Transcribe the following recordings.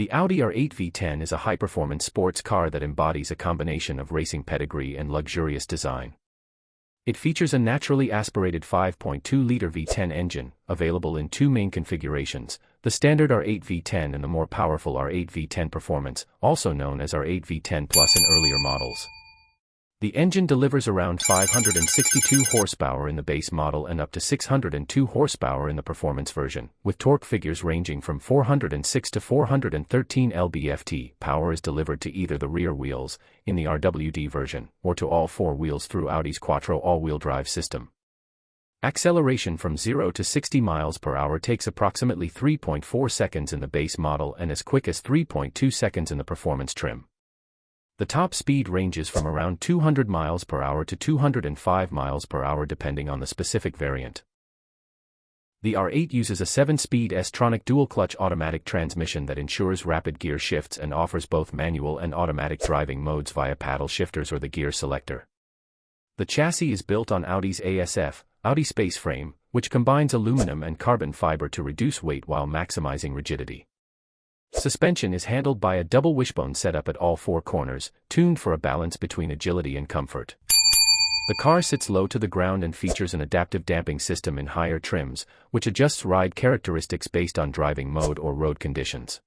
The Audi R8 V10 is a high-performance sports car that embodies a combination of racing pedigree and luxurious design. It features a naturally aspirated 5.2-liter V10 engine, available in two main configurations, the standard R8 V10 and the more powerful R8 V10 Performance, also known as R8 V10 Plus in earlier models. The engine delivers around 562 horsepower in the base model and up to 602 horsepower in the performance version, with torque figures ranging from 406 to 413 lb-ft. Power is delivered to either the rear wheels, in the RWD version, or to all four wheels through Audi's Quattro all-wheel drive system. Acceleration from 0 to 60 miles per hour takes approximately 3.4 seconds in the base model and as quick as 3.2 seconds in the performance trim. The top speed ranges from around 200 miles per hour to 205 miles per hour depending on the specific variant. The R8 uses a 7-speed S-tronic dual-clutch automatic transmission that ensures rapid gear shifts and offers both manual and automatic driving modes via paddle shifters or the gear selector. The chassis is built on Audi's ASF, Audi Space Frame, which combines aluminum and carbon fiber to reduce weight while maximizing rigidity. Suspension is handled by a double wishbone setup at all four corners, tuned for a balance between agility and comfort. The car sits low to the ground and features an adaptive damping system in higher trims, which adjusts ride characteristics based on driving mode or road conditions.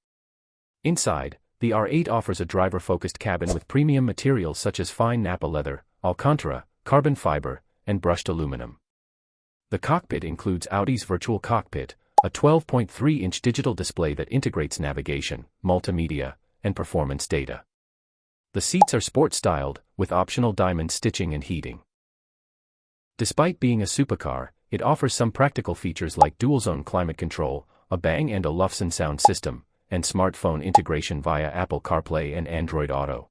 Inside, the R8 offers a driver-focused cabin with premium materials such as fine Nappa leather, Alcantara, carbon fiber, and brushed aluminum. The cockpit includes Audi's Virtual Cockpit, a 12.3-inch digital display that integrates navigation, multimedia, and performance data. The seats are sport-styled, with optional diamond stitching and heating. Despite being a supercar, it offers some practical features like dual-zone climate control, a Bang & Olufsen sound system, and smartphone integration via Apple CarPlay and Android Auto.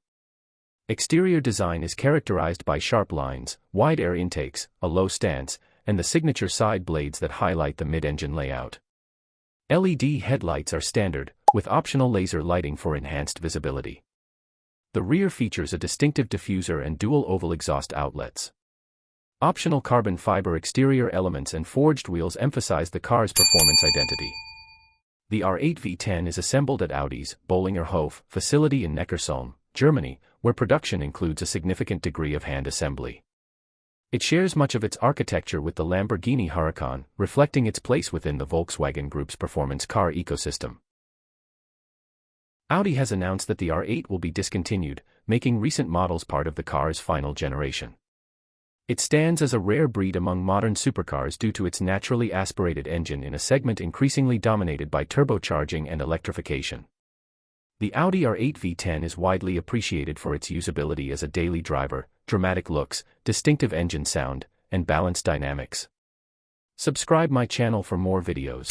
Exterior design is characterized by sharp lines, wide air intakes, a low stance, and the signature side blades that highlight the mid-engine layout. LED headlights are standard, with optional laser lighting for enhanced visibility. The rear features a distinctive diffuser and dual oval exhaust outlets. Optional carbon fiber exterior elements and forged wheels emphasize the car's performance identity. The R8 V10 is assembled at Audi's Bollinger-Hof facility in Neckarsulm, Germany, where production includes a significant degree of hand assembly. It shares much of its architecture with the Lamborghini Huracan, reflecting its place within the Volkswagen Group's performance car ecosystem. Audi has announced that the R8 will be discontinued, making recent models part of the car's final generation. It stands as a rare breed among modern supercars due to its naturally aspirated engine in a segment increasingly dominated by turbocharging and electrification. The Audi R8 V10 is widely appreciated for its usability as a daily driver, dramatic looks, distinctive engine sound, and balanced dynamics. Subscribe my channel for more videos.